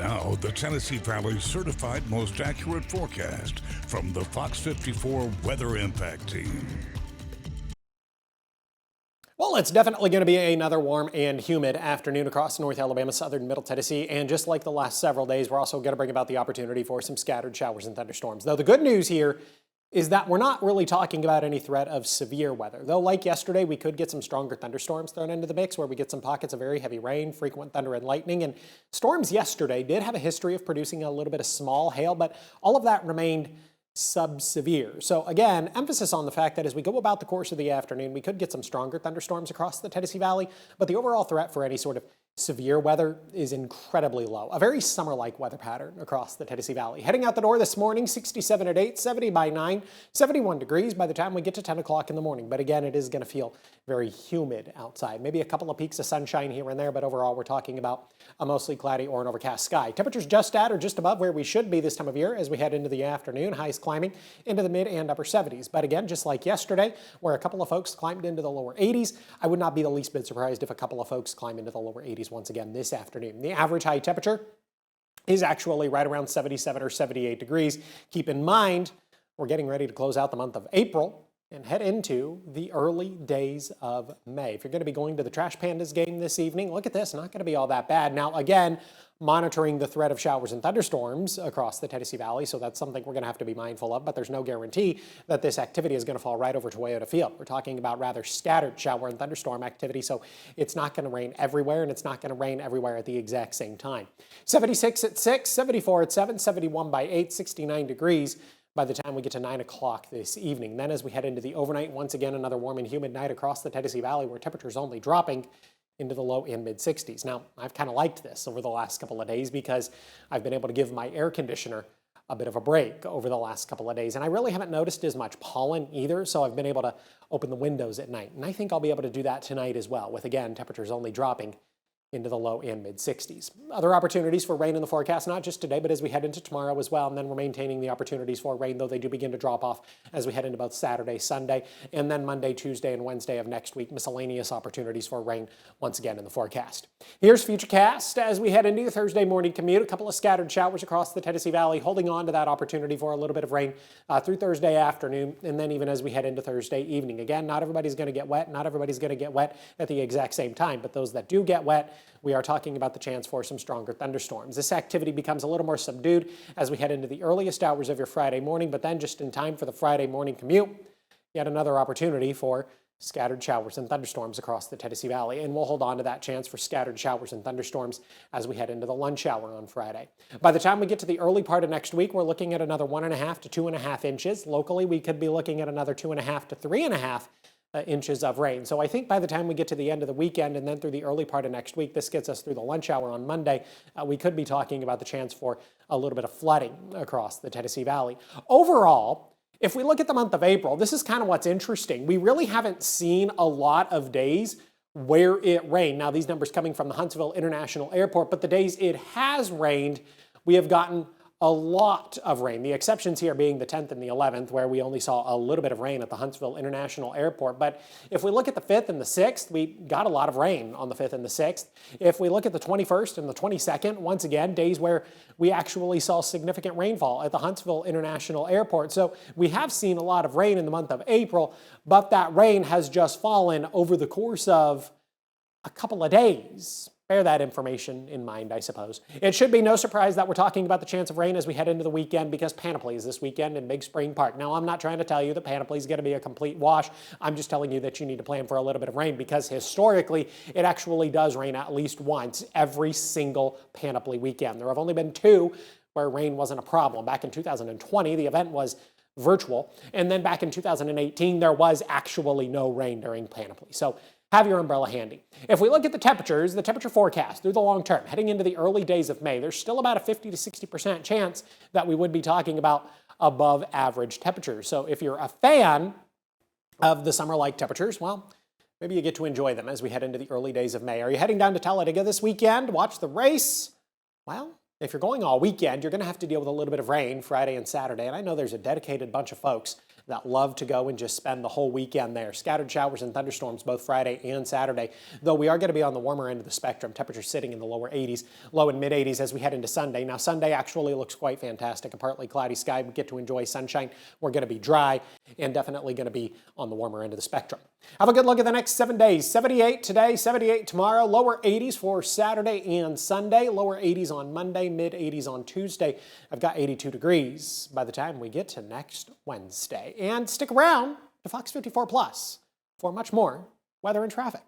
Now, the Tennessee Valley's certified most accurate forecast from the FOX54 Weather Impact Team. Well, it's definitely going to be another warm and humid afternoon across North Alabama, southern Middle Tennessee. And just like the last several days, we're also going to bring about the opportunity for some scattered showers and thunderstorms. Though the good news here is that we're not really talking about any threat of severe weather. Though like yesterday, we could get some stronger thunderstorms thrown into the mix where we get some pockets of very heavy rain, frequent thunder and lightning. And storms yesterday did have a history of producing a little bit of small hail, but all of that remained sub-severe. So again, emphasis on the fact that as we go about the course of the afternoon, we could get some stronger thunderstorms across the Tennessee Valley, but the overall threat for any sort of severe weather is incredibly low. A very summer-like weather pattern across the Tennessee Valley. Heading out the door this morning, 67 at 8, 70 by 9, 71 degrees by the time we get to 10 o'clock in the morning. But again, it is going to feel very humid outside. Maybe a couple of peaks of sunshine here and there, but overall we're talking about a mostly cloudy or an overcast sky. Temperatures just at or just above where we should be this time of year as we head into the afternoon. Highs climbing into the mid and upper 70s. But again, just like yesterday, where a couple of folks climbed into the lower 80s, I would not be the least bit surprised if a couple of folks climb into the lower 80s once again this afternoon. The average high temperature is actually right around 77 or 78 degrees. Keep in mind, we're getting ready to close out the month of April and head into the early days of May. If you're going to be going to the Trash Pandas game this evening, look at this, not going to be all that bad. Now, again, monitoring the threat of showers and thunderstorms across the Tennessee Valley, so that's something we're going to have to be mindful of, but there's no guarantee that this activity is going to fall right over Toyota Field. We're talking about rather scattered shower and thunderstorm activity, so it's not going to rain everywhere, and it's not going to rain everywhere at the exact same time. 76 at 6, 74 at 7, 71 by 8, 69 degrees by the time we get to 9 o'clock this evening. Then as we head into the overnight, once again, another warm and humid night across the Tennessee Valley where temperatures only dropping into the low and mid 60s. Now, I've kind of liked this over the last couple of days because I've been able to give my air conditioner a bit of a break over the last couple of days. And I really haven't noticed as much pollen either, so I've been able to open the windows at night. And I think I'll be able to do that tonight as well, with, again, temperatures only dropping into the low and mid 60s. Other opportunities for rain in the forecast, not just today, but as we head into tomorrow as well. And then we're maintaining the opportunities for rain, though they do begin to drop off as we head into both Saturday, Sunday, and then Monday, Tuesday, and Wednesday of next week. Miscellaneous opportunities for rain once again in the forecast. Here's Futurecast as we head into your Thursday morning commute. A couple of scattered showers across the Tennessee Valley, holding on to that opportunity for a little bit of rain through Thursday afternoon, and then even as we head into Thursday evening. Again, not everybody's going to get wet. Not everybody's going to get wet at the exact same time, but those that do get wet, we are talking about the chance for some stronger thunderstorms. This activity becomes a little more subdued as we head into the earliest hours of your Friday morning, but then just in time for the Friday morning commute, yet another opportunity for scattered showers and thunderstorms across the Tennessee Valley. And we'll hold on to that chance for scattered showers and thunderstorms as we head into the lunch hour on Friday. By the time we get to the early part of next week, we're looking at another 1.5 to 2.5 inches. Locally, we could be looking at another 2.5 to 3.5 inches of rain. So I think by the time we get to the end of the weekend and then through the early part of next week, this gets us through the lunch hour on Monday, we could be talking about the chance for a little bit of flooding across the Tennessee Valley. Overall, if we look at the month of April, this is kind of what's interesting. We really haven't seen a lot of days where it rained. Now, these numbers coming from the Huntsville International Airport, but the days it has rained, we have gotten a lot of rain. The exceptions here being the 10th and the 11th, where we only saw a little bit of rain at the Huntsville International Airport. But if we look at the 5th and the 6th, we got a lot of rain on the 5th and the 6th. If we look at the 21st and the 22nd, once again, days where we actually saw significant rainfall at the Huntsville International Airport. So we have seen a lot of rain in the month of April, but that rain has just fallen over the course of a couple of days. Bear that information in mind, I suppose. It should be no surprise that we're talking about the chance of rain as we head into the weekend because Panoply is this weekend in Big Spring Park. Now, I'm not trying to tell you that Panoply is going to be a complete wash. I'm just telling you that you need to plan for a little bit of rain because historically, it actually does rain at least once every single Panoply weekend. There have only been 2 where rain wasn't a problem. Back in 2020, the event was virtual. And then back in 2018, there was actually no rain during Panoply. So have your umbrella handy. If we look at the temperatures, the temperature forecast through the long term, heading into the early days of May, there's still about a 50 to 60% chance that we would be talking about above average temperatures. So if you're a fan of the summer-like temperatures, well, maybe you get to enjoy them as we head into the early days of May. Are you heading down to Talladega this weekend to watch the race? Well, if you're going all weekend, you're going to have to deal with a little bit of rain Friday and Saturday. And I know there's a dedicated bunch of folks that love to go and just spend the whole weekend there. Scattered showers and thunderstorms both Friday and Saturday, though we are going to be on the warmer end of the spectrum. Temperatures sitting in the lower 80s, low and mid 80s as we head into Sunday. Now, Sunday actually looks quite fantastic. A partly cloudy sky. We get to enjoy sunshine. We're going to be dry and definitely going to be on the warmer end of the spectrum. Have a good look at the next 7 days. 78 today, 78 tomorrow, lower 80s for Saturday and Sunday, lower 80s on Monday, mid 80s on Tuesday. I've got 82 degrees by the time we get to next Wednesday. And stick around to Fox 54 Plus for much more weather and traffic.